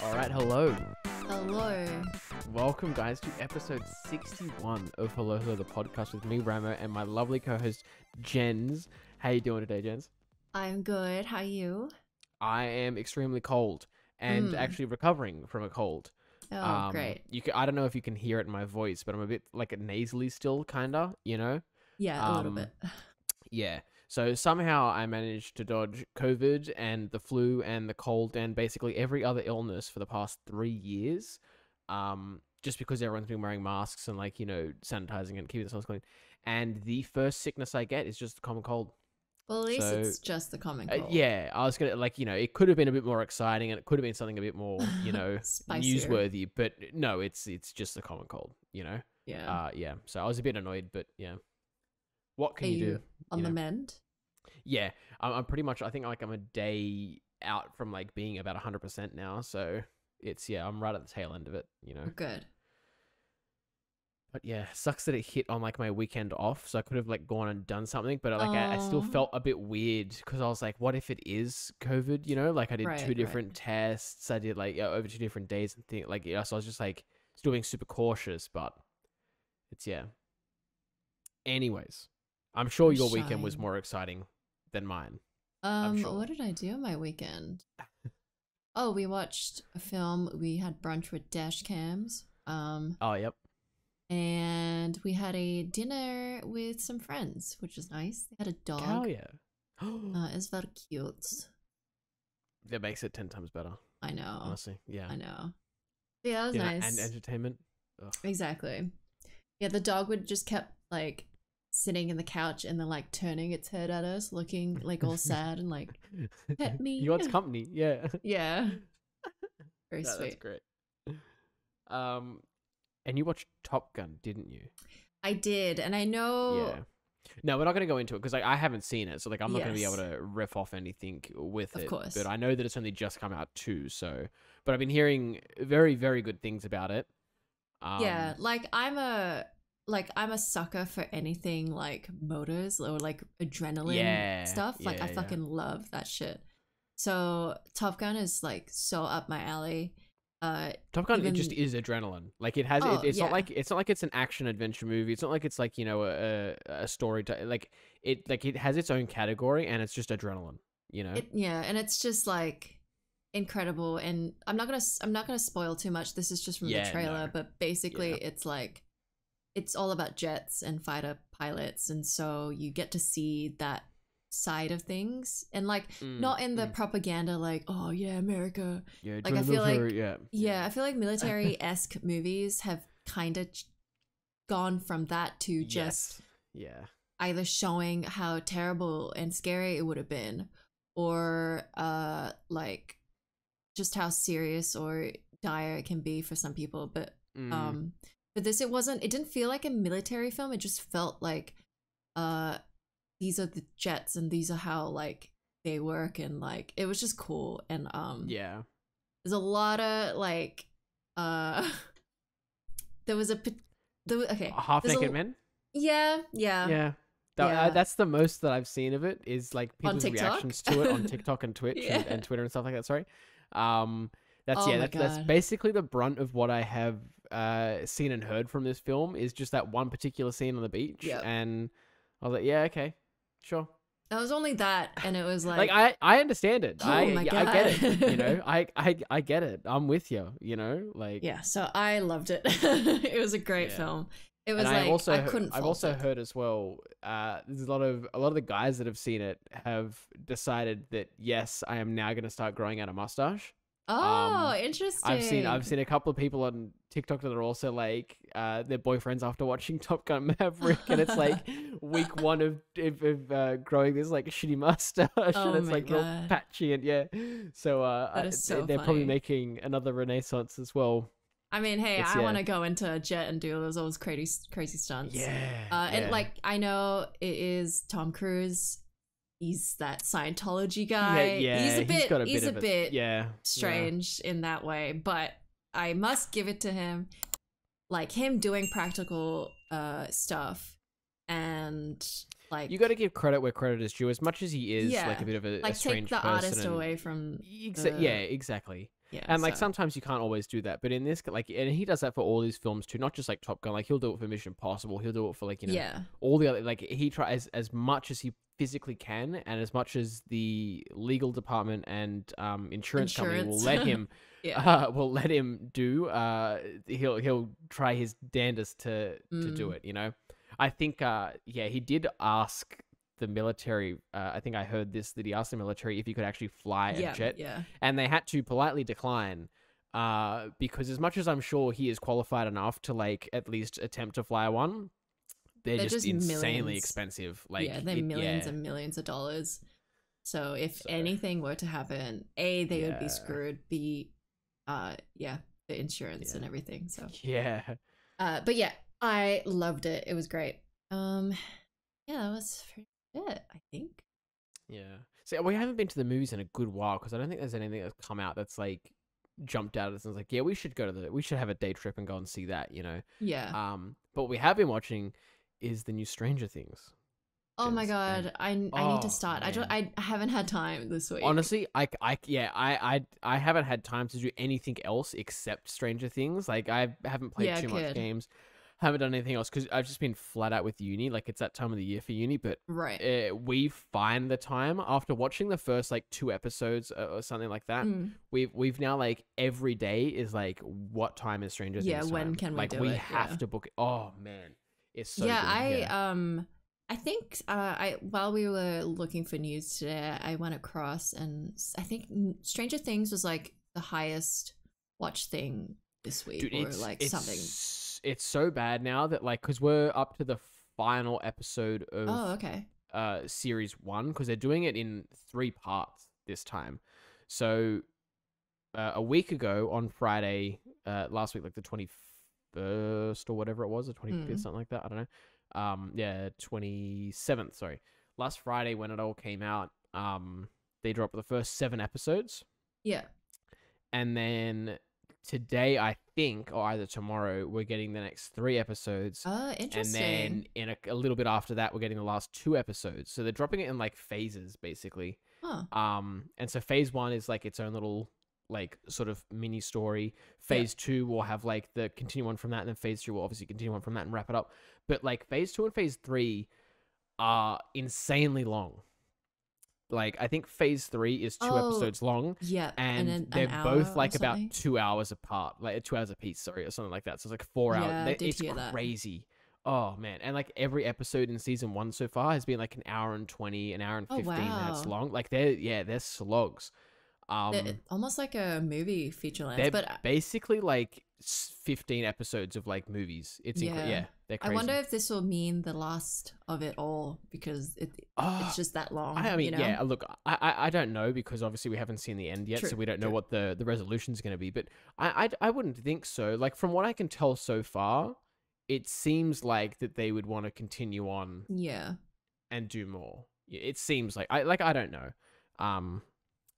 All right, hello. Hello. Welcome, guys, to episode 61 of Hello Hello, the podcast with me, Raammo, and my lovely co-host, Jenz. How you doing today, Jenz? I'm good. How are you? I am extremely cold and actually recovering from a cold. Oh, great. I don't know if you can hear it in my voice, but I'm a bit like nasally still, kinda, you know? Yeah, a little bit. Yeah. So somehow I managed to dodge COVID and the flu and the cold and basically every other illness for the past 3 years. Just because everyone's been wearing masks and sanitizing and keeping themselves clean. And the first sickness I get is just the common cold. Well, at least it's just the common cold. Yeah, I was gonna it could have been a bit more exciting and it could have been something a bit more, newsworthy. But no, it's just the common cold. Yeah. Yeah. So I was a bit annoyed, but yeah. What can you do? On the mend? Yeah, I'm pretty much. I think I'm a day out from being about 100% now. So I'm right at the tail end of it. Good. But yeah, sucks that it hit on my weekend off. So I could have gone and done something, but I still felt a bit weird because I was like, what if it is COVID? I did two different tests. I did over 2 different days and things so I was just still being super cautious. But it's Anyways, I'm sure your weekend was more exciting than mine. Sure. What did I do on my weekend? Oh, we watched a film. We had brunch with dash cams. Oh, yep. And we had a dinner with some friends, which was nice. They had a dog. Oh, yeah. It's very cute. That makes it 10 times better. I know. Honestly, yeah. I know. Yeah, that was nice. And entertainment. Ugh. Exactly. Yeah, the dog would just kept sitting in the couch and then turning its head at us, looking all sad and pet me. He wants company, yeah. Yeah. Very sweet. That's great. And you watched Top Gun, didn't you? I did, and I know. Yeah. No, we're not going to go into it because I haven't seen it, so I'm not going to be able to riff off anything with it. Of course. But I know that it's only just come out too. So, but I've been hearing very, very good things about it. Yeah, I'm a sucker for anything motors or adrenaline stuff. I fucking love that shit. So Top Gun is so up my alley. Top Gun, it just is adrenaline. It has it's not like it's an action adventure movie. It's not like it's a story it has its own category and it's just adrenaline, and it's just incredible. And I'm not gonna spoil too much. This is just from the trailer, but basically it's all about jets and fighter pilots, and so you get to see that side of things, and not in the propaganda oh yeah, America. Yeah, I feel I feel like military-esque movies have kind of gone from that to just either showing how terrible and scary it would have been, or just how serious or dire it can be for some people. But this, it didn't feel like a military film. It just felt like these are the jets and these are how they work, and it was just cool. And there's a lot of there was half-naked men. Yeah. That's the most that I've seen of it is people's reactions to it on TikTok and Twitch and Twitter and stuff like that. Sorry. That's basically the brunt of what I have seen and heard from this film, is just that one particular scene on the beach. And I was like, yeah, okay, sure. That was only that, and it was I understand it. My God. I get it. I get it. I'm with you. Yeah. So I loved it. It was a great film. It was I've also heard as well. There's a lot of the guys that have seen it have decided that yes, I am now going to start growing out a mustache. Oh, interesting. I've seen a couple of people on TikTok that are also their boyfriends after watching Top Gun Maverick, and it's week 1 of growing this shitty mustache, and it's real patchy, and so they're probably making another renaissance as well. I mean, hey, I want to go into a jet and do those crazy stunts. And I know it is Tom Cruise. He's that Scientology guy. He's a bit strange in that way, but I must give it to him. Him doing practical stuff, and you got to give credit where credit is due. As much as he is a bit of a strange take the person artist away from exactly. Yeah, and like sometimes you can't always do that, but in this, like, and he does that for all these films too, not just like Top Gun. Like he'll do it for Mission Impossible. He'll do it for like all the other. Like he tries as much as he physically can, and as much as the legal department and insurance company will let him. Will let him do. He'll try his damnedest to do it. You know, I think. He did ask the military. I think I heard this that he asked the military if he could actually fly a jet, and they had to politely decline. Because as much as I'm sure he is qualified enough to like at least attempt to fly one, they're just insanely expensive. Like they're millions and millions of dollars. So if anything were to happen, A, they would be screwed. B, the insurance and everything. So but yeah, I loved it. It was great. That was pretty it, I think. Yeah. So we haven't been to the movies in a good while because I don't think there's anything that's come out that's like jumped out at us and was like, we should have a day trip and go and see that, you know. Yeah. But what we have been watching is the new Stranger Things. Oh my god, I need to start. Man. I haven't had time this week. Honestly, I haven't had time to do anything else except Stranger Things. Like I haven't played too much games. Haven't done anything else because I've just been flat out with uni. Like it's that time of the year for uni, but we find the time after watching the first like 2 episodes or something like that. We've now like every day is like, what time is Stranger Things? Yeah, when can we do it? Like we have to book it. Oh man, it's so good. I think while we were looking for news today, I went across and I think Stranger Things was like the highest watch thing this week. Dude, or like something. It's so bad now that like, because we're up to the final episode of series 1 because they're doing it in 3 parts this time. So a week ago on Friday, last week, like the 21st or whatever it was, the 25th, something like that. I don't know. 27th. Sorry, last Friday when it all came out, they dropped the first 7 episodes. Yeah, and then today, I think, or either tomorrow, we're getting the next 3 episodes. Oh, interesting. And then in a little bit after that, we're getting the last 2 episodes. So they're dropping it in like phases, basically. Huh. And so phase 1 is like its own little like sort of mini story. Phase 2 will have like the continue on from that, and then phase 3 will obviously continue on from that and wrap it up. But like phase 2 and phase 3 are insanely long. Like, I think phase 3 is 2 episodes long. Yeah. And they're both like about 2 hours apart, like 2 hours a piece, sorry, or something like that. So it's like 4 hours. It's crazy. Oh man. And like every episode in season 1 so far has been like an hour and 20, an hour and 15 minutes long. Like they're slogs. They're almost like a movie feature length. They're but basically like 15 episodes of like movies. It's they're crazy. I wonder if this will mean the last of it all because it's just that long. I mean, you know? look, I don't know because obviously we haven't seen the end yet, so we don't know what the resolution is going to be. But I wouldn't think so. Like from what I can tell so far, it seems like that they would want to continue on. Yeah. And do more. It seems like I don't know.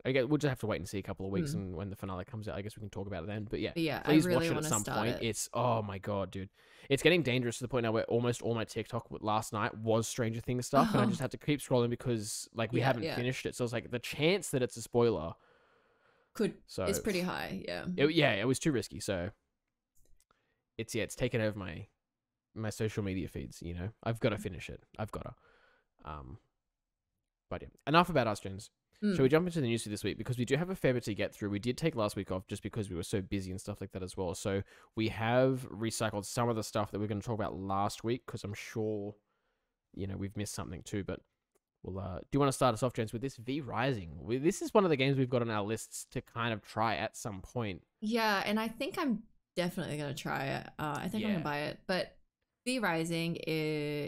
I guess we'll just have to wait and see a couple of weeks, and when the finale comes out, I guess we can talk about it then. But yeah, please really watch it at some point. It's oh my god, dude, it's getting dangerous to the point now where almost all my TikTok last night was Stranger Things stuff, and I just had to keep scrolling because like we haven't finished it. So it's like the chance that it's a spoiler is pretty high. Yeah, it was too risky. So it's taken over my social media feeds. You know, I've got to finish it. I've got to. But yeah, enough about us, Jenz. Shall we jump into the news for this week? Because we do have a fair bit to get through. We did take last week off just because we were so busy and stuff like that as well. So we have recycled some of the stuff that we are going to talk about last week because I'm sure, you know, we've missed something too. But we'll, do you want to start us off, Jenz, with this V Rising? This is one of the games we've got on our lists to kind of try at some point. Yeah, and I think I'm definitely going to try it. I think I'm going to buy it. But V Rising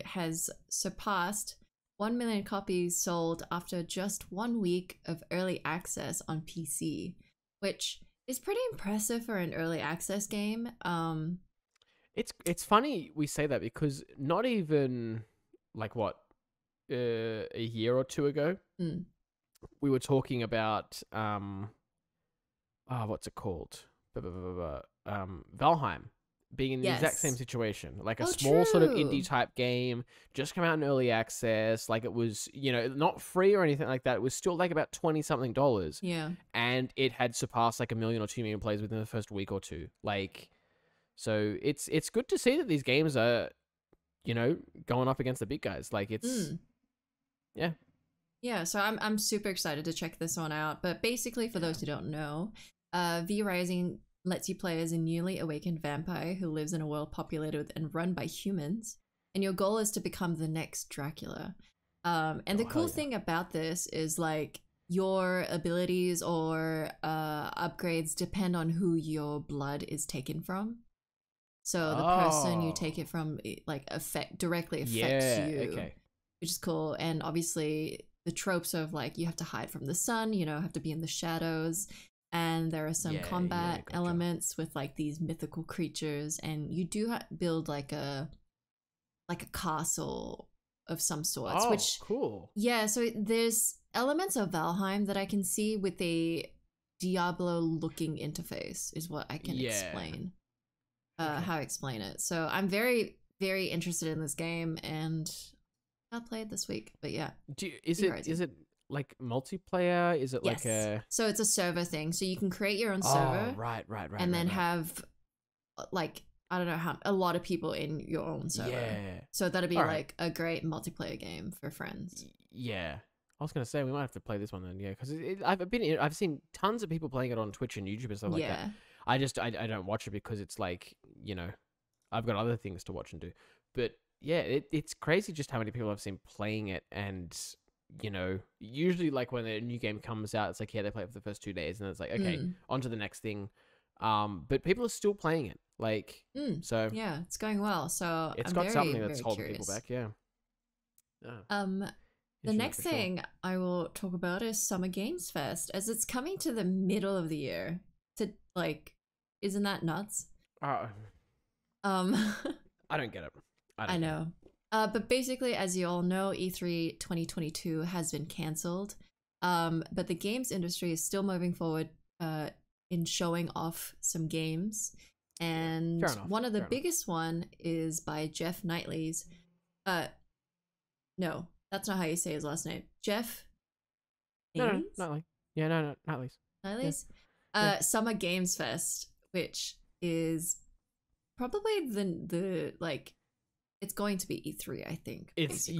has surpassed 1 million copies sold after just 1 week of early access on PC, which is pretty impressive for an early access game. It's funny we say that because not even like a year or 2 ago, we were talking about what's it called? Valheim being in the exact same situation. Like a Oh, small sort of true. indie type game, just come out in early access. Like it was, you know, not free or anything like that. It was still like about $20-something. Yeah. And it had surpassed like 1 million or 2 million players within the first week or two. Like, so it's good to see that these games are, you know, going up against the big guys. Like it's, yeah. Yeah, so I'm super excited to check this one out. But basically, for those who don't know, V Rising lets you play as a newly awakened vampire who lives in a world populated and run by humans, and your goal is to become the next Dracula. And the cool thing about this is like your abilities or upgrades depend on who your blood is taken from. So the person you take it from, like directly affects you, which is cool. And obviously the tropes of like you have to hide from the sun, you know, have to be in the shadows. And there are some combat elements with like these mythical creatures, and you do build like a castle of some sorts. Oh, which cool. Yeah, so there's elements of Valheim that I can see with a Diablo-looking interface, is what I can explain. How I explain it. So I'm very, very interested in this game, and I'll play it this week. But yeah, is it like multiplayer? Is it like a... So it's a server thing. So you can create your own server. Right. And then have like, I don't know how, a lot of people in your own server. Yeah. So that'd be like a great multiplayer game for friends. Yeah. I was gonna say we might have to play this one then, because I've seen tons of people playing it on Twitch and YouTube and stuff like that. I don't watch it because it's like, you know, I've got other things to watch and do. But yeah, it's crazy just how many people I've seen playing it. And you know, usually like when a new game comes out, it's like, they play it for the first 2 days and it's like, okay, on to the next thing. But people are still playing it, like, so yeah, it's going well. So it's got something that's holding people back. The next thing I will talk about is Summer Games Fest, as it's coming to the middle of the year. To like, isn't that nuts? I don't get it. I know. But basically, as you all know, E3 2022 has been cancelled. But the games industry is still moving forward in showing off some games. And one of the biggest one is by Jeff Knightley's. No, that's not how you say his last name. Jeff? No, Knightley. Yeah, no, Knightley's. Knightley's? Summer Games Fest, which is probably the like... It's going to be E3, I think. It's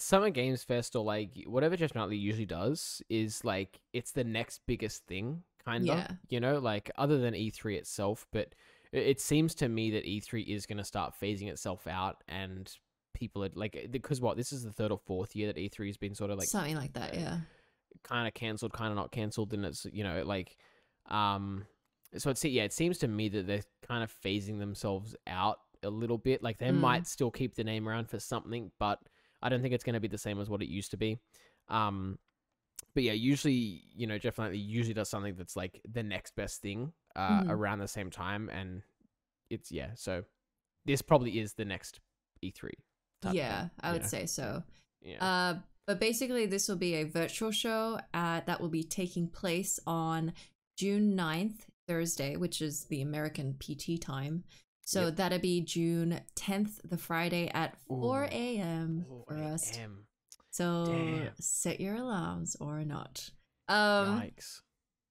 Summer Games Fest, or like whatever Jeff Knightley usually does is like it's the next biggest thing, kind of. You know, like other than E3 itself. But it seems to me that E3 is going to start phasing itself out, and people are like, because this is the 3rd or 4th year that E3 has been sort of like something like that, kind of cancelled, kind of not cancelled, and it's, you know, like so it seems to me that they're kind of phasing themselves out a little bit. Like they might still keep the name around for something, but I don't think it's going to be the same as what it used to be. But yeah, usually, you know, Jeff Knightley usually does something that's like the next best thing around the same time, and it's so this probably is the next E3 type thing, I would say so. But basically this will be a virtual show that will be taking place on June 9th, Thursday, which is the American PT time. So that'll be June 10th, the Friday at 4 a.m. for us. So set your alarms or not. Yikes.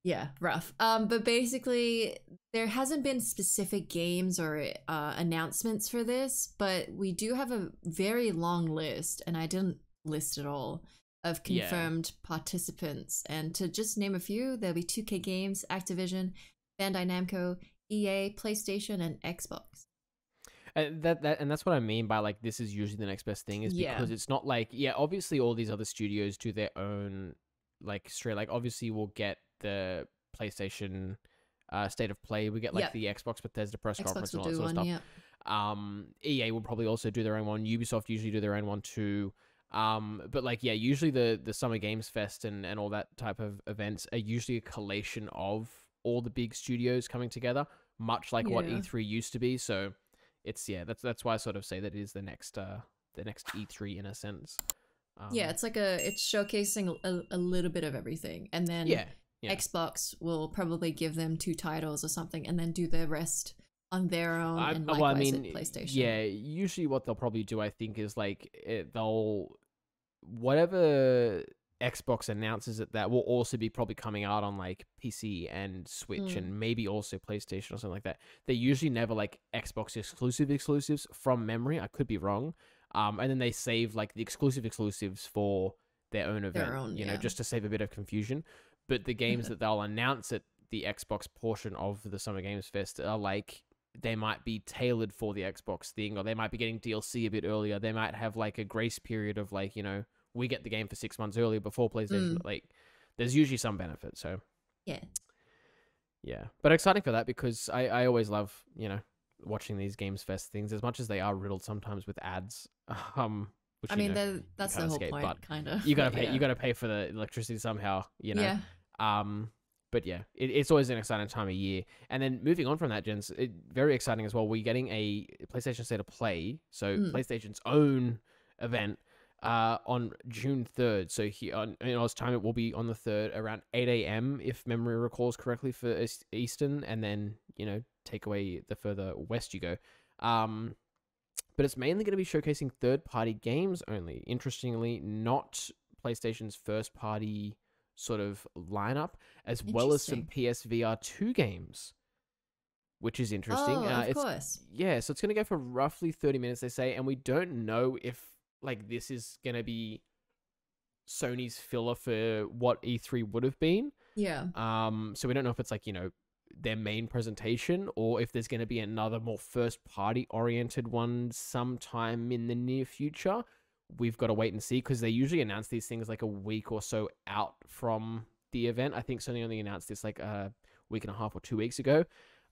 Yeah, rough. But basically, there hasn't been specific games or announcements for this, but we do have a very long list, and I didn't list it all, of confirmed participants. And to just name a few, there'll be 2K Games, Activision, Bandai Namco, EA, PlayStation, and Xbox. And that's what I mean by like this is usually the next best thing, is because it's not like obviously all these other studios do their own like straight, like obviously we'll get the PlayStation State of Play, we get like the Xbox Bethesda press conference and all that sort of stuff. EA will probably also do their own one. Ubisoft usually do their own one too. But like usually the Summer Games Fest and all that type of events are usually a collation of all the big studios coming together, much like what E3 used to be. So it's that's why I sort of say that it is the next E3 in a sense. It's like it's showcasing a little bit of everything, and then Xbox will probably give them 2 titles or something, and then do the rest on their own, and likewise with PlayStation. Yeah, usually what they'll probably do, I think, is like they'll whatever Xbox announces that will also be probably coming out on like PC and Switch and maybe also PlayStation or something like that. They usually never like Xbox exclusives from memory. I could be wrong. And then they save like the exclusives for their own event, you know, just to save a bit of confusion. But the games that they'll announce at the Xbox portion of the Summer Games Fest are like, they might be tailored for the Xbox thing, or they might be getting DLC a bit earlier. They might have like a grace period of like, you know, we get the game for 6 months earlier before PlayStation. Like, there's usually some benefit. So yeah, but exciting for that, because I always love, you know, watching these Games Fest things, as much as they are riddled sometimes with ads. Which, I mean, that's the whole point, kind of. You gotta pay. You gotta pay for the electricity somehow, you know. But yeah, it's always an exciting time of year. And then moving on from that, Jen's, very exciting as well. We're getting a PlayStation State of Play, so PlayStation's own event on June 3rd. So here on Oz time, it will be on the 3rd around 8 a.m. if memory recalls correctly for Eastern, and then, you know, take away the further west you go. But it's mainly going to be showcasing third-party games only. Interestingly, not PlayStation's first-party sort of lineup, as well as some PSVR 2 games, which is interesting. Of course. Yeah, so it's going to go for roughly 30 minutes, they say, and we don't know if like this is going to be Sony's filler for what E3 would have been. Yeah. So we don't know if it's like, you know, their main presentation, or if there's going to be another more first-party oriented one sometime in the near future. We've got to wait and see, because they usually announce these things like a week or so out from the event. I think Sony only announced this like a week and a half or 2 weeks ago.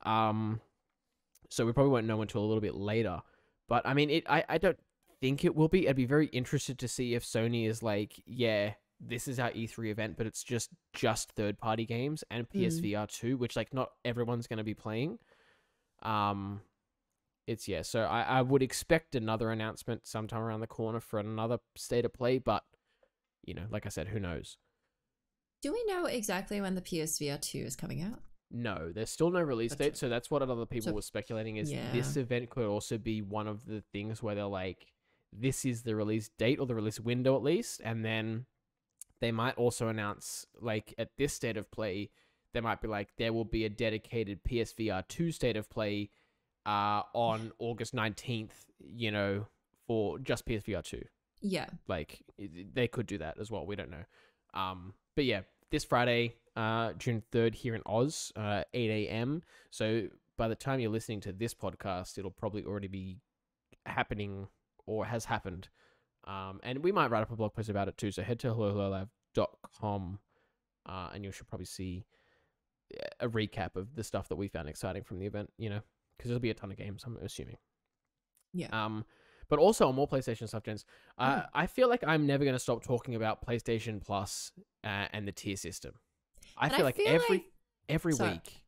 So we probably won't know until a little bit later. But I mean, I don't think it will be. I'd be very interested to see if Sony is like, yeah, this is our E3 event, but it's just third-party games and PSVR 2, which like not everyone's going to be playing. So I would expect another announcement sometime around the corner for another State of Play, but, you know, like I said, who knows? Do we know exactly when the PSVR 2 is coming out? No, there's still no release date, so that's what other people were speculating, is this event could also be one of the things where they're like, this is the release date, or the release window at least, and then they might also announce, like, at this State of Play, they might be like, there will be a dedicated PSVR 2 State of Play on August 19th, you know, for just PSVR 2. Yeah. Like, they could do that as well. We don't know. But yeah, this Friday, June 3rd here in Oz, 8 a.m. So by the time you're listening to this podcast, it'll probably already be happening or has happened. And we might write up a blog post about it too. So head to hellohellolive.com and you should probably see a recap of the stuff that we found exciting from the event, you know, because there'll be a ton of games, I'm assuming. Yeah. But also on more PlayStation stuff, Jens, I feel like I'm never going to stop talking about PlayStation Plus and the tier system. I feel like every week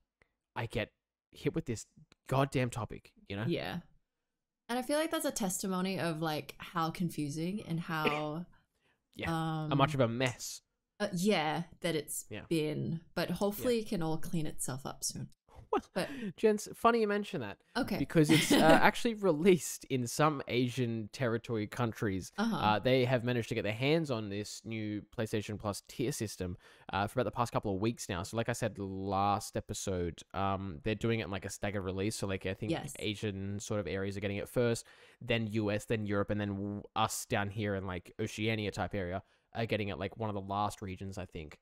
I get hit with this goddamn topic, you know? Yeah. And I feel like that's a testimony of like how confusing and how how much of a mess. That it's been, but hopefully it can all clean itself up soon. But Jens, funny you mention that. Okay. Because it's actually released in some Asian territory countries. They have managed to get their hands on this new PlayStation Plus tier system for about the past couple of weeks now. So like I said last episode, they're doing it in like a staggered release. So like I think Asian sort of areas are getting it first, then US, then Europe, and then us down here in like Oceania type area are getting it like one of the last regions, I think.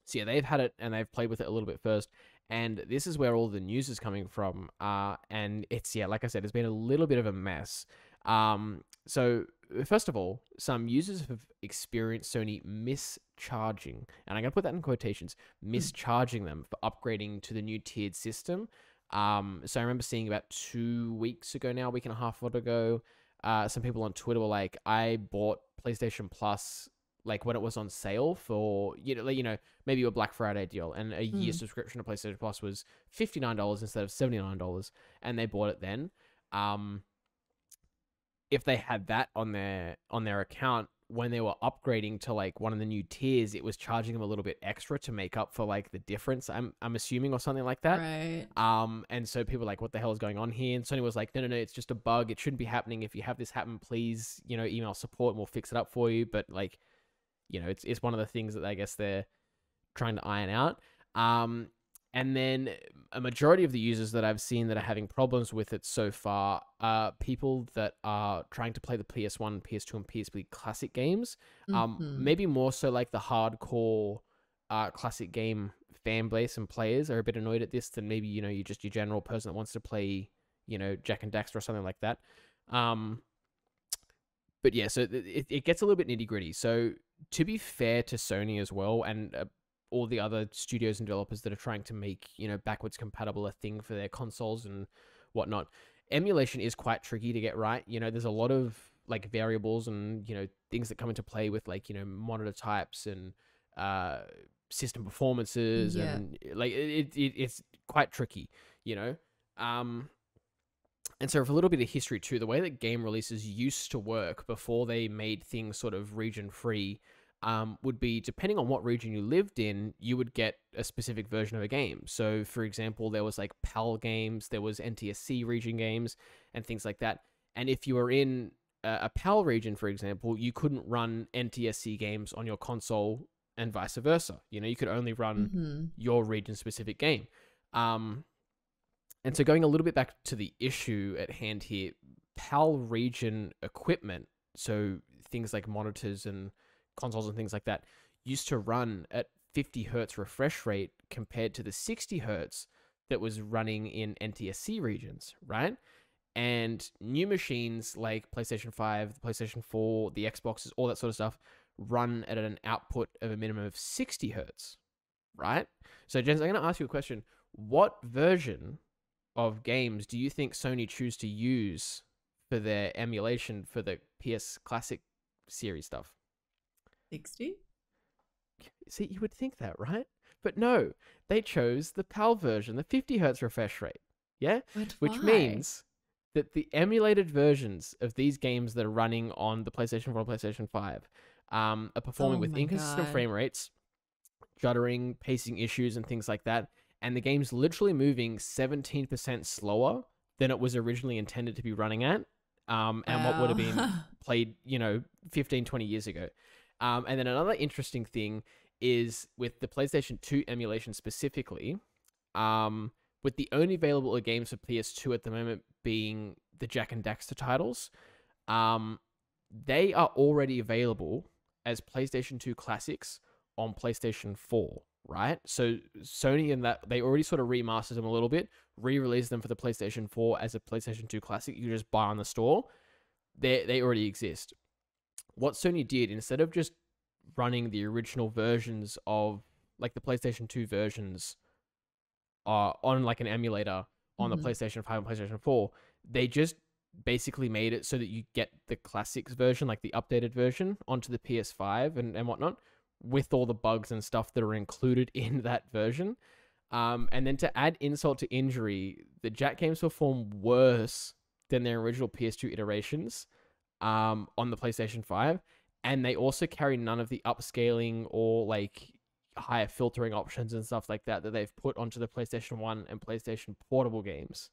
So yeah, they've had it and they've played with it a little bit first. And this is where all the news is coming from. And it's, like I said, it's been a little bit of a mess. So first of all, some users have experienced Sony mischarging, and I'm going to put that in quotations, mischarging them for upgrading to the new tiered system. So I remember seeing about 2 weeks ago now, a week and a half ago, some people on Twitter were like, I bought PlayStation Plus like when it was on sale for, you know, maybe a Black Friday deal, and a year subscription to PlayStation Plus was $59 instead of $79, and they bought it then. If they had that on their account when they were upgrading to like one of the new tiers, it was charging them a little bit extra to make up for like the difference. I'm assuming, or something like that. Right. And so people were like, what the hell is going on here? And Sony was like, no, it's just a bug. It shouldn't be happening. If you have this happen, please, email support and we'll fix it up for you. But like, it's one of the things that I guess they're trying to iron out. And then a majority of the users that I've seen that are having problems with it so far are people that are trying to play the PS1, PS2, and PSP classic games. Maybe more so like the hardcore classic game fan base and players are a bit annoyed at this than maybe, you're just your general person that wants to play, Jack and Daxter or something like that. But yeah, so it gets a little bit nitty gritty. So to be fair to Sony as well, and all the other studios and developers that are trying to make, backwards compatible a thing for their consoles and whatnot, emulation is quite tricky to get right. There's a lot of like variables and, things that come into play with like, monitor types and system performances, and like it's quite tricky, and so for a little bit of history too, the way that game releases used to work before they made things sort of region free, would be, depending on what region you lived in, you would get a specific version of a game. So for example, there was like PAL games, there was NTSC region games and things like that. And if you were in a PAL region, for example, you couldn't run NTSC games on your console and vice versa. You could only run your region specific game. And so going a little bit back to the issue at hand here, PAL region equipment, so things like monitors and consoles and things like that, used to run at 50 hertz refresh rate compared to the 60 hertz that was running in NTSC regions, right? And new machines like PlayStation 5, the PlayStation 4, the Xboxes, all that sort of stuff, run at an output of a minimum of 60 hertz, right? So Jenz, I'm going to ask you a question. What version of games do you think Sony choose to use for their emulation for the PS Classic series stuff? 60? See, you would think that, right? But no, they chose the PAL version, the 50 hertz refresh rate. Yeah? But which why? means that the emulated versions of these games that are running on the PlayStation 4 and PlayStation 5 are performing with inconsistent frame rates, juddering, pacing issues, and things like that. And the game's literally moving 17% slower than it was originally intended to be running at, and what would have been played, 15, 20 years ago. And then another interesting thing is with the PlayStation 2 emulation specifically, with the only available games for PS2 at the moment being the Jack and Daxter titles, they are already available as PlayStation 2 classics on PlayStation 4, right? So Sony and that, they already sort of remastered them a little bit, re-released them for the PlayStation 4 as a PlayStation 2 classic you just buy on the store. They already exist. What Sony did, instead of just running the original versions of like the PlayStation 2 versions on like an emulator on the PlayStation 5 and PlayStation 4, they just basically made it so that you get the classics version, like the updated version, onto the PS5 and whatnot, with all the bugs and stuff that are included in that version. And then to add insult to injury, the Jack games perform worse than their original PS2 iterations on the PlayStation 5. And they also carry none of the upscaling or like higher filtering options and stuff like that they've put onto the PlayStation 1 and PlayStation Portable games.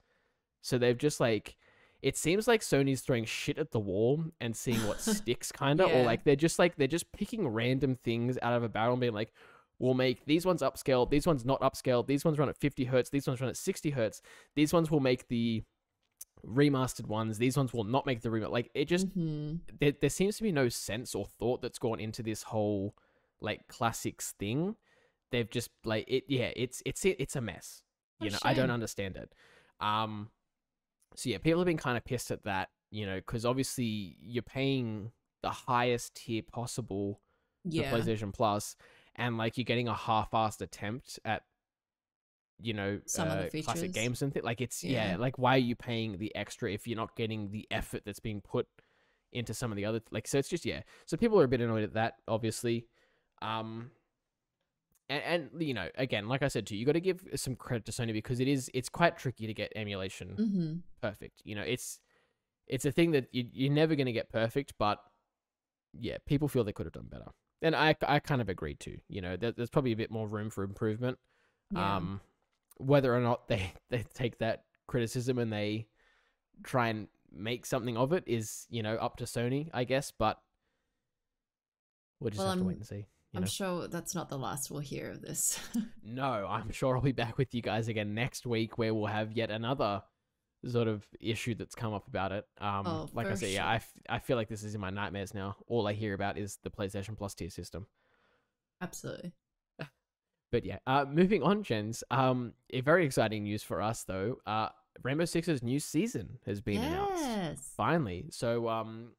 So they've just like, it seems like Sony's throwing shit at the wall and seeing what sticks, kind of, or like they're just picking random things out of a barrel and being like, we'll make these ones upscaled, these ones not upscaled, these ones run at 50 hertz, these ones run at 60 hertz, these ones will make the remastered ones, these ones will not make the remaster. Like, it just there seems to be no sense or thought that's gone into this whole like classics thing. They've just like it's a mess. I don't understand it. So yeah, people have been kind of pissed at that, because obviously you're paying the highest tier possible for PlayStation Plus, and like you're getting a half-assed attempt at some of the features, classic games and things. Like it's like, why are you paying the extra if you're not getting the effort that's being put into some of the other, like, so it's just so people are a bit annoyed at that, obviously. And again, like I said to you, got to give some credit to Sony, because it's quite tricky to get emulation perfect. It's a thing that you're never going to get perfect, but yeah, people feel they could have done better. And I kind of agree too. You know, there's probably a bit more room for improvement. Yeah. Whether or not they take that criticism and they try and make something of it is, you know, up to Sony, I guess. But we'll just have to wait and see. I'm sure that's not the last we'll hear of this. No, I'm sure I'll be back with you guys again next week where we'll have yet another sort of issue that's come up about it. Like I said, yeah, I feel like this is in my nightmares now. All I hear about is the PlayStation Plus tier system. Absolutely. But yeah, moving on, Jens. A very exciting news for us though. Rainbow Six's new season has been announced. Finally. So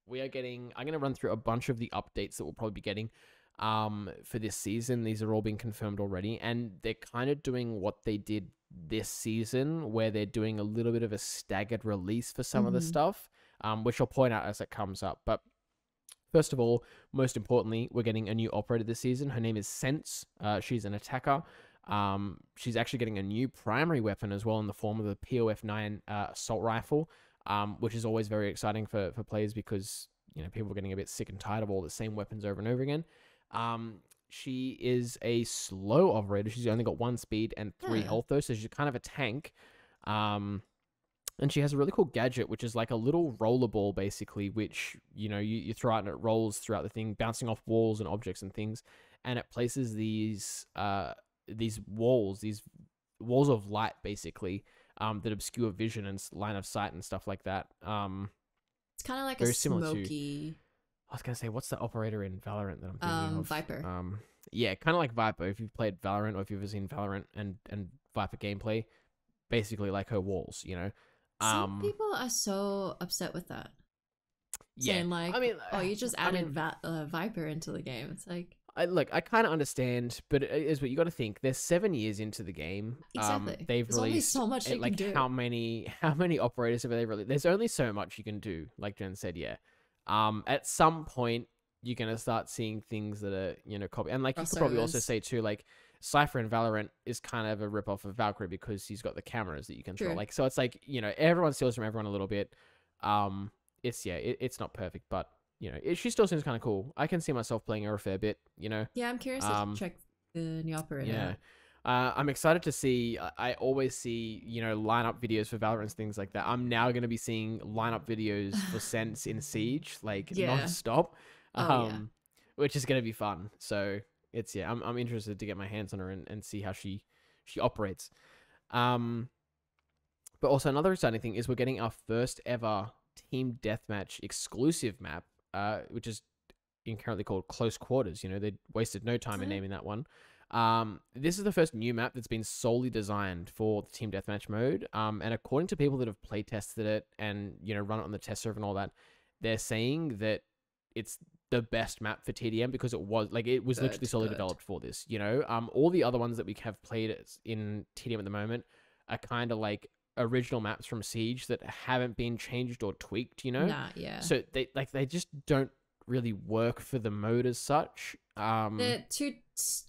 we are getting. I'm going to run through a bunch of the updates that we'll probably be getting for this season. These are all being confirmed already, and they're kind of doing what they did this season, where they're doing a little bit of a staggered release for some of the stuff, which I'll point out as it comes up. But first of all, most importantly, we're getting a new operator this season. Her name is Sens. She's an attacker. She's actually getting a new primary weapon as well in the form of the POF-9 assault rifle, which is always very exciting for players because, you know, people are getting a bit sick and tired of all the same weapons over and over again. She is a slow operator. She's only got 1 speed and 3 health though, so she's kind of a tank. And she has a really cool gadget, which is like a little rollerball, basically, which, you know, you throw out and it rolls throughout the thing, bouncing off walls and objects and things. And it places these walls of light, basically, that obscure vision and line of sight and stuff like that. It's kind of like a smoky... I was going to say, what's the operator in Valorant that I'm thinking of? Viper. Yeah, kind of like Viper. If you've played Valorant or if you've ever seen Valorant and Viper gameplay, basically like her walls, you know? Some people are so upset with that. Yeah. Saying like, I mean, oh, you just added Viper into the game. It's like... I kind of understand, but it is what you got to think. They're 7 years into the game. Exactly. They've There's released only so much they can do. How many operators have they released? There's only so much you can do, like Jen said, yeah. At some point, you're going to start seeing things that are, you know, copy. And like you could probably also say too, like Cypher in Valorant is kind of a ripoff of Valkyrie because he's got the cameras that you can throw. Like, so it's like, you know, everyone steals from everyone a little bit. It's not perfect, but you know, she still seems kind of cool. I can see myself playing her a fair bit, you know. Yeah, I'm curious to check the new operator. Yeah. I'm excited to see. I always see, you know, lineup videos for Valorant and things like that. I'm now going to be seeing lineup videos for Sens in Siege, like non-stop, which is going to be fun. So it's I'm interested to get my hands on her and see how she operates. But also another exciting thing is we're getting our first ever team deathmatch exclusive map, which is currently called Close Quarters. You know, they wasted no time in naming that one. This is the first new map that's been solely designed for the team deathmatch mode. And according to people that have play tested it and, you know, run it on the test server and all that, they're saying that it's the best map for TDM because it was literally solely developed for this, you know. All the other ones that we have played in TDM at the moment are kind of like original maps from Siege that haven't been changed or tweaked, you know. So they just don't really work for the mode as such. They're two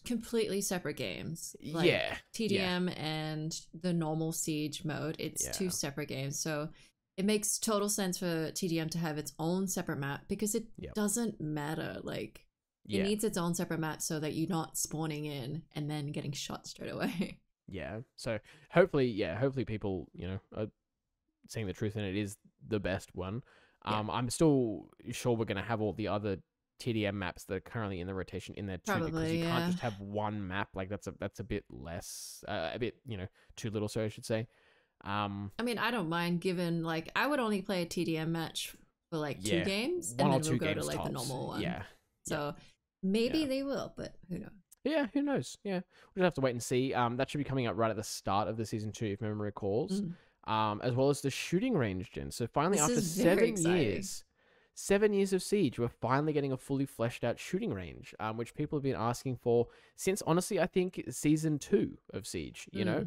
completely separate games. Like TDM and the normal Siege mode, it's two separate games. So it makes total sense for TDM to have its own separate map because it doesn't matter. Like it needs its own separate map so that you're not spawning in and then getting shot straight away. Yeah. So hopefully people, you know, are saying the truth and it is the best one. I'm still sure we're going to have all the other TDM maps that are currently in the rotation in there too, because you can't just have one map. Like that's a bit less, a bit, you know, too little, so I should say. I mean, I don't mind given, like, I would only play a TDM match for like 2 games and then we'll go to like tops. The normal one. So maybe they will, but who knows? Yeah, who knows? Yeah, we'll just have to wait and see. That should be coming out right at the start of the season 2, if memory recalls. As well as the shooting range, Jen. So finally, after 7 years of Siege, we're finally getting a fully fleshed out shooting range, which people have been asking for since, honestly, I think season 2 of Siege, you know?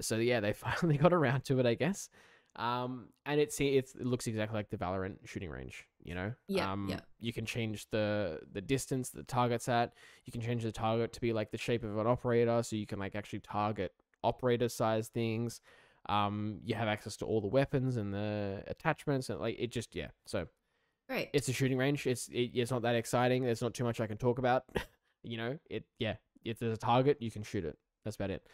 So yeah, they finally got around to it, I guess. And it looks exactly like the Valorant shooting range, you know? You can change the distance the target's at. You can change the target to be like the shape of an operator, so you can like actually target operator size things. You have access to all the weapons and the attachments and like it just, so Right. It's a shooting range. It's not that exciting. There's not too much I can talk about. You know, if there's a target, you can shoot it. That's about it.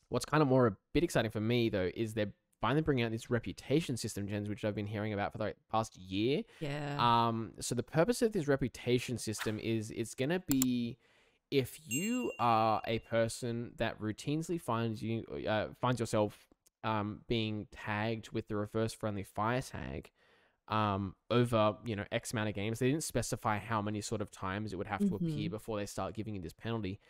What's kind of more a bit exciting for me though is they're finally bringing out this reputation system, Jenz, which I've been hearing about for the past year. Yeah. So the purpose of this reputation system is it's gonna be, if you are a person that routinely finds yourself being tagged with the reverse friendly fire tag over, you know, X amount of games. They didn't specify how many sort of times it would have to appear before they start giving you this penalty.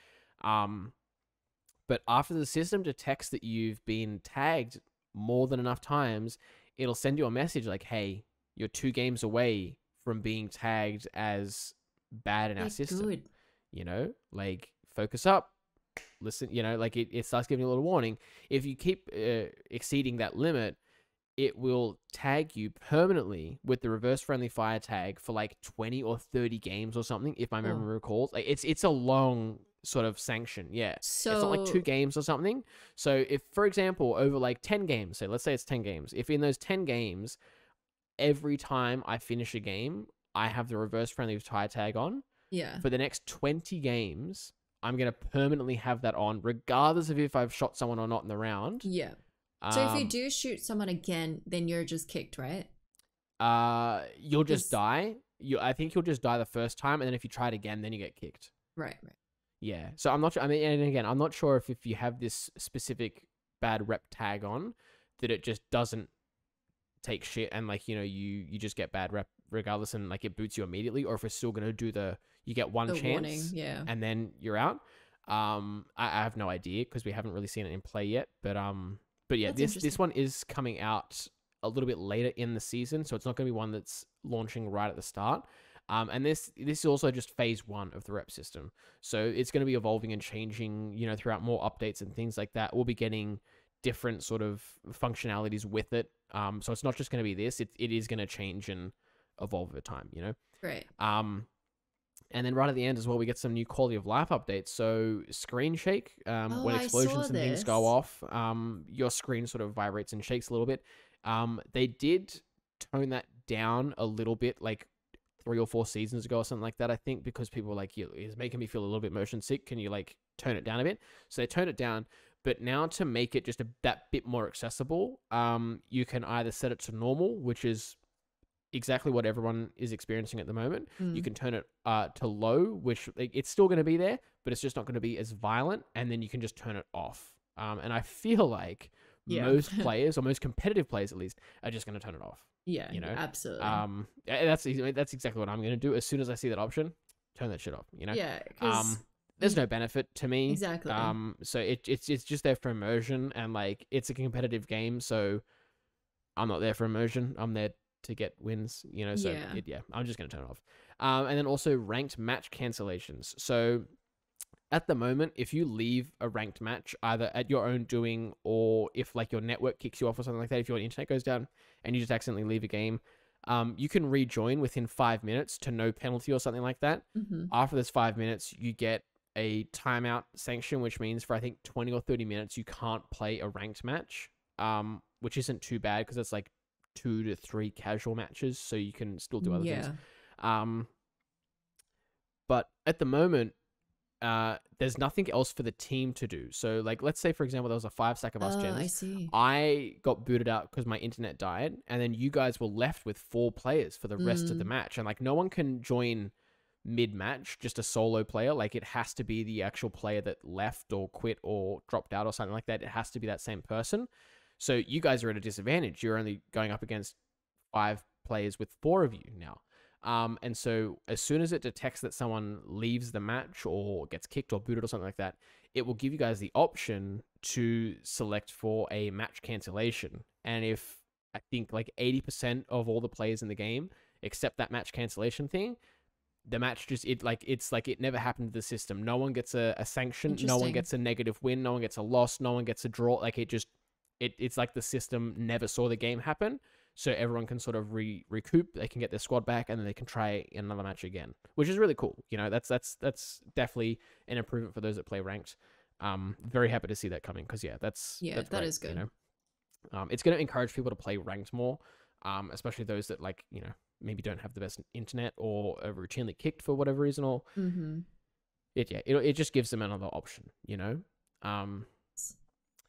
But after the system detects that you've been tagged more than enough times, it'll send you a message like, hey, you're 2 games away from being tagged as bad in our system. Good. You know, like, focus up, listen, you know, like it starts giving you a little warning. If you keep exceeding that limit, it will tag you permanently with the reverse friendly fire tag for like 20 or 30 games or something, if my memory recalls. Like, it's a long sort of sanction. Yeah. So it's not like 2 games or something. So if, for example, over like 10 games, so let's say it's 10 games. If in those 10 games, every time I finish a game, I have the reverse friendly fire tag on. Yeah. For the next 20 games, I'm going to permanently have that on, regardless of if I've shot someone or not in the round. Yeah. So if you do shoot someone again, then you're just kicked, right? You'll just die. I think you'll just die the first time, and then if you try it again, then you get kicked. Right. Yeah. So I'm not sure. I mean, and again, I'm not sure if you have this specific bad rep tag on, that it just doesn't take shit and, like, you know, you just get bad rep regardless, and like it boots you immediately, or if we're still gonna do you get one chance, warning, yeah, and then you're out. I have no idea because we haven't really seen it in play yet, but yeah, this one is coming out a little bit later in the season, so it's not going to be one that's launching right at the start. And this is also just phase 1 of the rep system, so it's going to be evolving and changing, you know, throughout more updates and things like that. We'll be getting different sort of functionalities with it. So it's not just going to be this; it is going to change and evolve over time, you know. Right. And then right at the end as well, we get some new quality of life updates. So screen shake, when explosions and things go off, your screen sort of vibrates and shakes a little bit. They did tone that down a little bit, like 3 or 4 seasons ago or something like that, I think, because people were like, it's making me feel a little bit motion sick. Can you like tone it down a bit? So they toned it down. But now to make it just that bit more accessible, you can either set it to normal, which is exactly what everyone is experiencing at the moment. You can turn it to low, which, like, it's still going to be there, but it's just not going to be as violent. And then you can just turn it off. And I feel like most players, or most competitive players at least, are just going to turn it off. Yeah, you know, absolutely. That's exactly what I'm going to do. As soon as I see that option, turn that shit off. You know. Yeah. There's no benefit to me. Exactly. So it's just there for immersion, and like, it's a competitive game, so I'm not there for immersion. I'm there to get wins, you know. So I'm just gonna turn it off. And then also ranked match cancellations. So at the moment, if you leave a ranked match, either at your own doing, or if like your network kicks you off or something like that, if your internet goes down and you just accidentally leave a game, you can rejoin within 5 minutes to no penalty or something like that. After those 5 minutes, you get a timeout sanction, which means for I think 20 or 30 minutes you can't play a ranked match, which isn't too bad because it's like 2 to 3 casual matches, so you can still do other things. But at the moment, there's nothing else for the team to do. So like, let's say for example there was a 5-stack of us, Jenz. I see. I got booted out because my internet died, and then you guys were left with 4 players for the rest of the match, and like, no one can join mid-match, just a solo player. Like, it has to be the actual player that left or quit or dropped out or something like that. It has to be that same person. So you guys are at a disadvantage. You're only going up against 5 players with 4 of you now. And so as soon as it detects that someone leaves the match or gets kicked or booted or something like that, it will give you guys the option to select for a match cancellation. And if I think like 80% of all the players in the game accept that match cancellation thing, the match just, it's like it never happened to the system. No one gets a sanction. No one gets a negative win. No one gets a loss. No one gets a draw. Like, it's like the system never saw the game happen. So everyone can sort of recoup. They can get their squad back, and then they can try another match again, which is really cool. You know, that's definitely an improvement for those that play ranked. Very happy to see that coming, because that's that great, is good. You know? It's going to encourage people to play ranked more. especially those that like, you know, maybe don't have the best internet or are routinely kicked for whatever reason, or it just gives them another option, you know.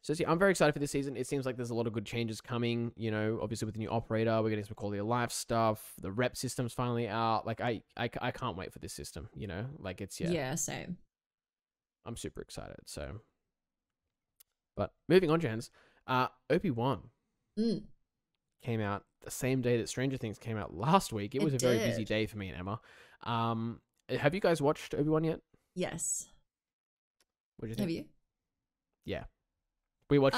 So see, I'm very excited for this season. It seems like there's a lot of good changes coming, you know, obviously with the new operator, we're getting some quality of life stuff. The rep system's finally out. Like I can't wait for this system, you know, like it's, yeah, same. I'm super excited. So, but moving on, Jens, Obi-Wan came out the same day that Stranger Things came out last week. It was a very busy day for me and Emma. Have you guys watched Obi-Wan yet? Yes. What do you think? Have you? Yeah. We watched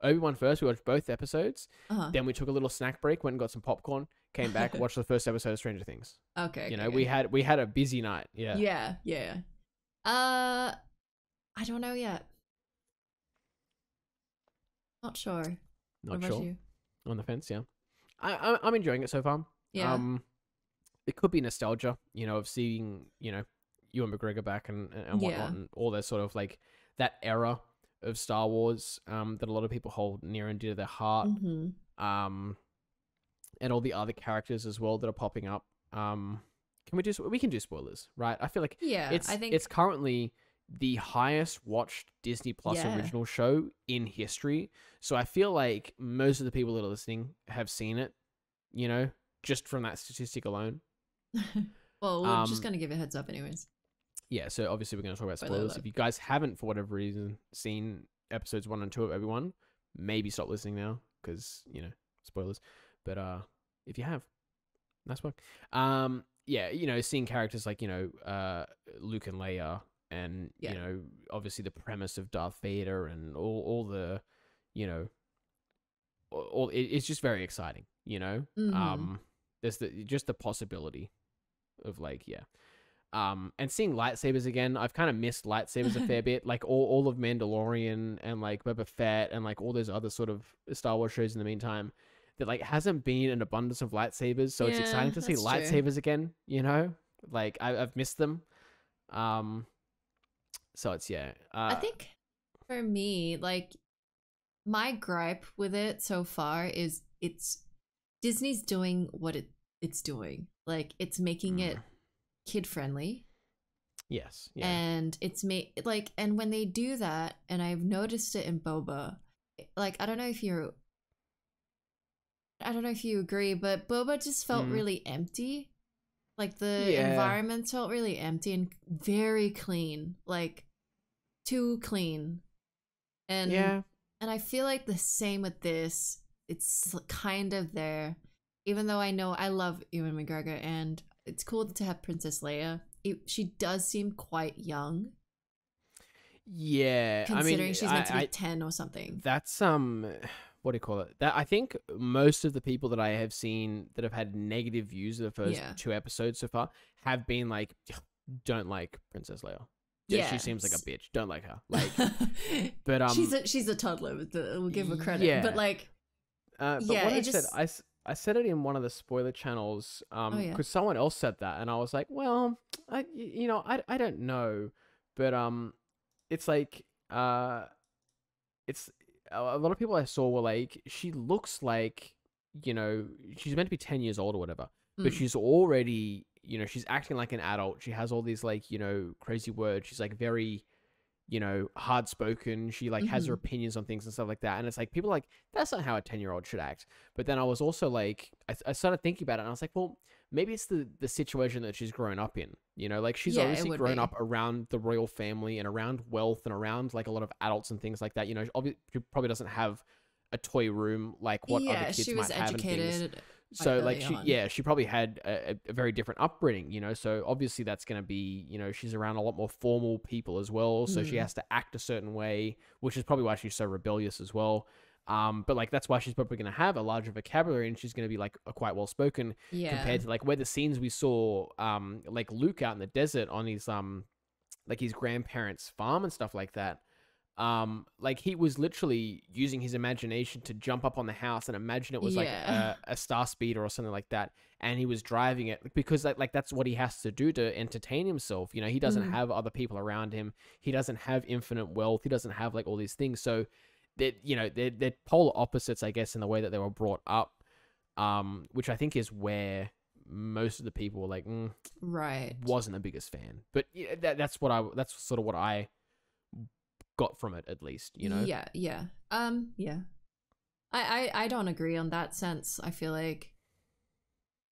Obi-Wan first. We watched both episodes. Then we took a little snack break, went and got some popcorn, came back, watched the first episode of Stranger Things. Okay. You know, we had a busy night. Yeah. Yeah. I don't know yet. Not sure. Not what sure. About you? On the fence, yeah. I'm enjoying it so far. Yeah. It could be nostalgia, you know, of seeing, you know, Ewan McGregor back and whatnot, and all that sort of like that era of Star Wars that a lot of people hold near and dear to their heart. And all the other characters as well that are popping up. We can do spoilers, right? I feel like I think it's currently the highest watched Disney Plus original show in history. So I feel like most of the people that are listening have seen it, you know, just from that statistic alone. Well, we're just going to give a heads up anyways. Yeah, so obviously we're going to talk about spoilers. If you guys haven't, for whatever reason, seen episodes 1 and 2 of Obi-Wan, maybe stop listening now because, you know, spoilers. But if you have, nice work. Yeah, you know, seeing characters like, you know, Luke and Leia, and you know, obviously the premise of Darth Vader and all the, you know, it's just very exciting, you know. There's just the possibility of like, and seeing lightsabers again. I've kind of missed lightsabers a fair bit, like all of Mandalorian and like Boba Fett and like all those other sort of Star Wars shows in the meantime. That like hasn't been an abundance of lightsabers, so it's exciting to see lightsabers again, you know. Like I've missed them. So it's I think for me, like my gripe with it so far is it's Disney's doing what it's doing. Like it's making it kid friendly. Yes. Yeah. And it's and when they do that, and I've noticed it in Boba, like I don't know if you agree, but Boba just felt really empty. Like the environments felt really empty and very clean, like too clean. And I feel like the same with this. It's kind of there, even though I know I love Ewan McGregor and it's cool to have Princess Leia. She does seem quite young. Yeah, considering she's meant to be 10 or something. That's what do you call it? That I think most of the people that I have seen that have had negative views of the first 2 episodes so far have been like, don't like Princess Leia. Yeah, she seems like a bitch. Don't like her. Like, but she's a toddler. We'll give her credit. Yeah. But like, I said it in one of the spoiler channels because someone else said that, and I was like, well, I don't know, but it's like it's. A lot of people I saw were like, she looks like, you know, she's meant to be 10 years old or whatever, but she's already, you know, she's acting like an adult. She has all these like, you know, crazy words. She's like very, you know, hard spoken. She like has her opinions on things and stuff like that. And it's like, people are like, that's not how a 10-year-old should act. But then I was also like, I started thinking about it and I was like, well, maybe it's the situation that she's grown up in, you know, like she's obviously grown up around the royal family and around wealth and around like a lot of adults and things like that. You know, obviously she probably doesn't have a toy room like what other kids might have and things. So like she probably had a very different upbringing, you know, so obviously that's going to be, you know, she's around a lot more formal people as well. So she has to act a certain way, which is probably why she's so rebellious as well. But like that's why she's probably going to have a larger vocabulary and she's going to be like quite well spoken compared to like where the scenes we saw like Luke out in the desert on his like his grandparents' farm and stuff like that. Like he was literally using his imagination to jump up on the house and imagine it was like a star speeder or something like that, and he was driving it because like that's what he has to do to entertain himself. You know, he doesn't have other people around him. He doesn't have infinite wealth. He doesn't have like all these things. So they're polar opposites, I guess, in the way that they were brought up. which I think is where most of the people were like, right, wasn't the biggest fan. But yeah, that's sort of what I got from it, at least, you know. Yeah. Yeah. I don't agree on that sense. I feel like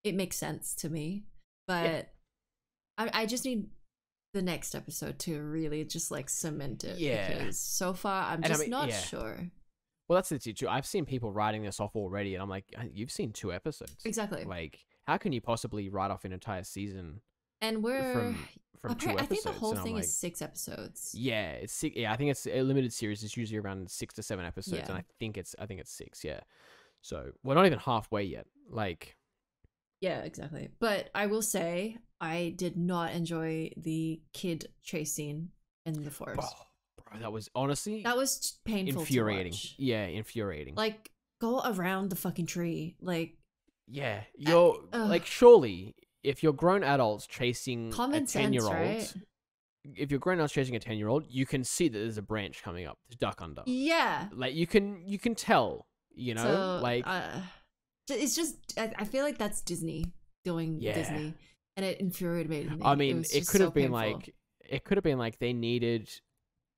it makes sense to me, but I just need the next episode to really just like cement it. Yeah. Because so far I'm just not sure. Well, that's the issue. I've seen people writing this off already, and I'm like, you've seen 2 episodes. Exactly. Like, how can you possibly write off an entire season? And we're from 2 episodes. I think the whole thing is 6 episodes. Yeah, it's 6. Yeah, I think it's a limited series. It's usually around 6 to 7 episodes, and I think it's 6. Yeah, so we're not even halfway yet. Like, yeah, exactly. But I will say, I did not enjoy the kid chase scene in the forest. Bro, that was honestly painful, infuriating. To watch. Yeah, infuriating. Like, go around the fucking tree. Like, yeah, you're like, surely if you're grown adults chasing a 10-year-old, right? If you're grown adults chasing a 10-year-old, you can see that there's a branch coming up to duck under. Yeah, like you can tell, you know, so, like it's just I feel like that's Disney doing Disney, and it infuriated me. I mean, it could have been like they needed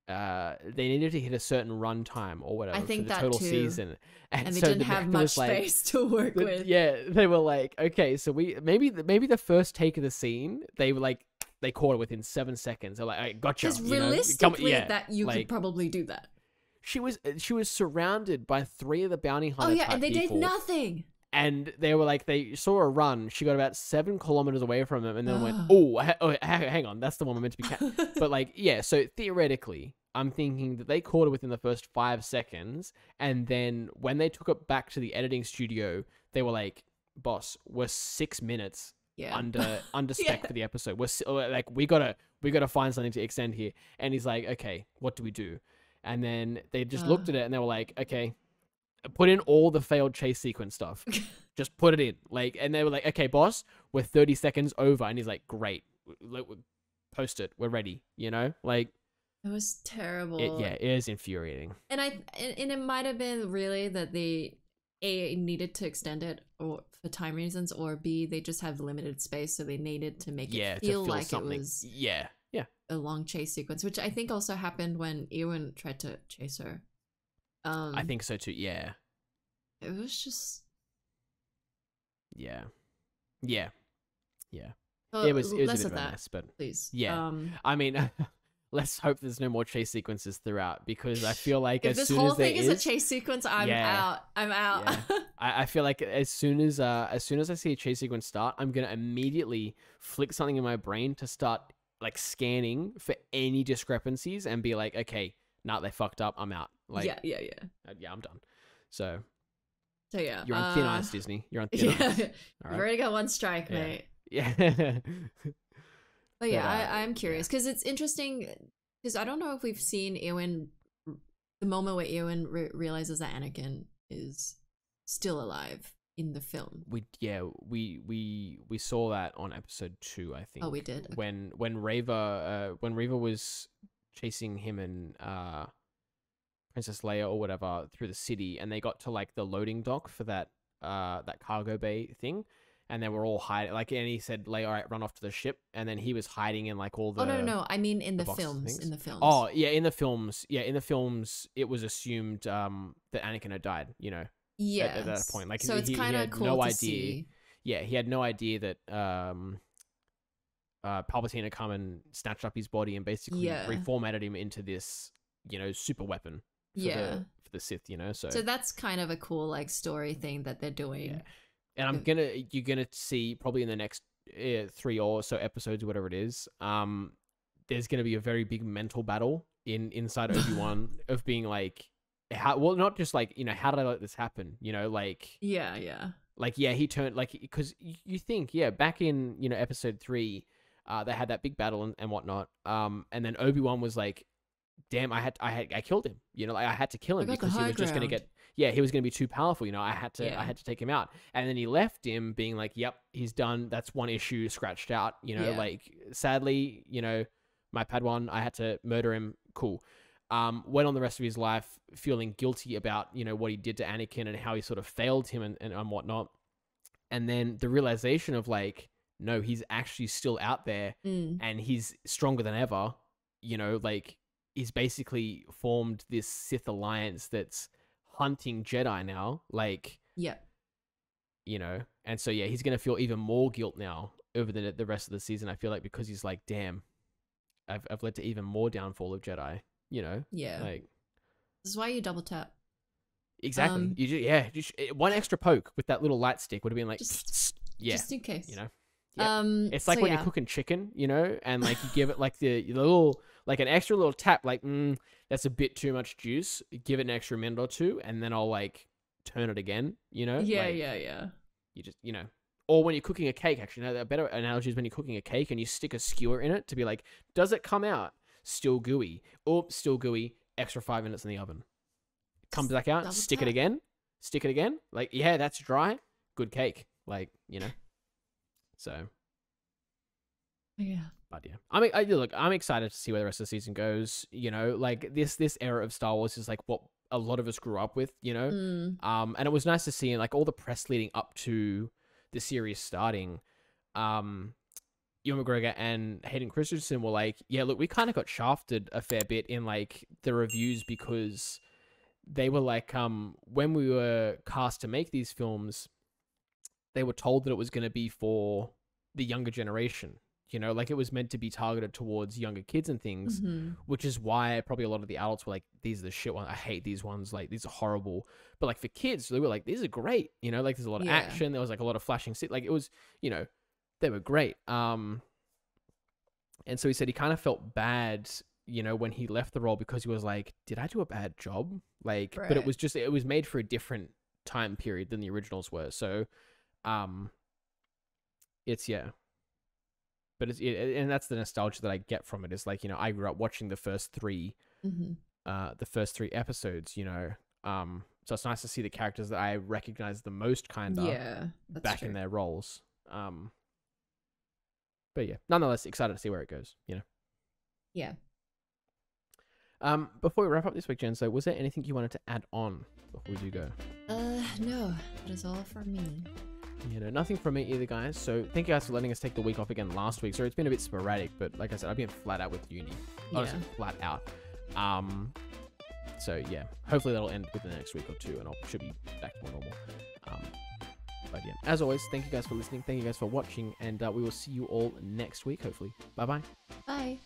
to hit a certain runtime or whatever. I think for the that total too. Season, and they didn't have much space to work with. Yeah, they were like, okay, so we maybe the first take of the scene, they were like, they caught it within 7 seconds. They're like, "I gotcha." Because realistically, that you could probably do that. She was surrounded by 3 of the bounty hunter. Oh yeah, and they did nothing. And they were like, they saw her run. She got about 7 kilometers away from them, and then went, "Oh, hang on, that's the one we're meant to be." But like, yeah. So theoretically, I'm thinking that they caught it within the first 5 seconds, and then when they took it back to the editing studio, they were like, "Boss, we're 6 minutes under spec for the episode. We're like, we gotta find something to extend here." And he's like, "Okay, what do we do?" And then they just looked at it, and they were like, "Okay, put in all the failed chase sequence stuff. Just put it in." Like, and they were like, "Okay, boss, we're 30 seconds over." And he's like, "Great, post it. We're ready." You know, like, it was terrible. It is infuriating. And it might have been really that they needed to extend it or for time reasons, or B, they just have limited space, so they needed to make it feel like something. It was a long chase sequence, which I think also happened when Ewan tried to chase her. I think so too. Yeah. It was just. Yeah. Well, it was a bit less of of a that, mess, but please. Yeah. I mean, let's hope there's no more chase sequences throughout, because I feel like if as soon as there is, this whole thing is a chase sequence, I'm out. I'm out. Yeah. I feel like as soon as I see a chase sequence start, I'm gonna immediately flick something in my brain to start like scanning for any discrepancies and be like, okay, nah, they fucked up. I'm out. Like, yeah, I'm done. So yeah, you're on thin ice, Disney. You're on thin ice. You've already got one strike, mate. Yeah. But yeah, I'm curious because it's interesting, because I don't know if we've seen Ewan, the moment where Ewan realizes that Anakin is still alive in the film. We saw that on episode 2, I think. Oh, we did. Okay. When Reva was chasing him and Princess Leia or whatever through the city, and they got to like the loading dock for that cargo bay thing, and they were all hiding. Like, and he said, "Leia, all right, run off to the ship," and then he was hiding in like all the. Oh no! I mean, in the films. In the films. Oh yeah, in the films. Yeah, in the films, it was assumed that Anakin had died. You know. Yeah. At that point, like, so it's kind of cool to see. Yeah, he had no idea that Palpatine had come and snatched up his body and basically reformatted him into this, you know, super weapon. For the Sith, you know. So that's kind of a cool like story thing that they're doing. Yeah. And you're gonna see probably in the next 3 or so episodes, whatever it is. There's gonna be a very big mental battle inside Obi-Wan of being like, not just like, you know, how did I let this happen? You know, like like he turned, like, because you think back in, you know, episode 3, they had that big battle and whatnot. And then Obi-Wan was like, damn, I killed him. You know, like, I had to kill him because he was just gonna get. Yeah, he was going to be too powerful, you know. I had to take him out. And then he left him being like, yep, he's done. That's one issue scratched out, you know. Like, sadly, you know, my Padawan, I had to murder him. Cool. Went on the rest of his life feeling guilty about, you know, what he did to Anakin and how he sort of failed him and whatnot. and then the realization of like, no, he's actually still out there, and he's stronger than ever. You know, like he's basically formed this Sith alliance that's hunting Jedi now. Like, yeah, you know, and so yeah, he's gonna feel even more guilt now over the rest of the season. I feel like, because he's like, damn, I've led to even more downfall of Jedi. You know, yeah, like this is why you double tap. Exactly. One extra poke with that little light stick would have been like, just in case, you know. Yep. It's like when you're cooking chicken, you know, and like you give it like the little, like an extra little tap, like, that's a bit too much juice. Give it an extra minute or two, and then I'll like turn it again, you know. Yeah, like, yeah. You just, you know, or when you're cooking a cake, actually, no, a better analogy is when you're cooking a cake and you stick a skewer in it to be like, does it come out still gooey? Or still gooey, extra 5 minutes in the oven. Comes back out, stick it again. Like, yeah, that's dry. Good cake. Like, you know. So. Yeah. But yeah, look, I'm excited to see where the rest of the season goes. You know, like this era of Star Wars is like what a lot of us grew up with. You know, and it was nice to see, like all the press leading up to the series starting. Ewan McGregor and Hayden Christensen were like, yeah, look, we kind of got shafted a fair bit in like the reviews, because they were like, when we were cast to make these films, they were told that it was going to be for the younger generation, you know, like it was meant to be targeted towards younger kids and things, which is why probably a lot of the adults were like, these are the shit ones. I hate these ones. Like, these are horrible. But like for kids, they were like, these are great. You know, like there's a lot of action. There was like a lot of flashing like it was, you know, they were great. And so he said he kind of felt bad, you know, when he left the role, because he was like, did I do a bad job? Like, right. But it was made for a different time period than the originals were. So, it's, yeah. But and that's the nostalgia that I get from it, is like, you know, I grew up watching the first three episodes, you know, so it's nice to see the characters that I recognize the most kind of back in their roles. But yeah, nonetheless, excited to see where it goes, you know? Yeah. Before we wrap up this week, Jen, so was there anything you wanted to add on before we do go? No, that is all from me. You know, nothing from me either, guys. So thank you guys for letting us take the week off again last week. So it's been a bit sporadic, but like I said, I've been flat out with uni. Honestly, flat out. So yeah, hopefully that'll end within the next week or two, and I should be back to more normal. But yeah, as always, thank you guys for listening. Thank you guys for watching, and we will see you all next week, hopefully. Bye-bye. Bye.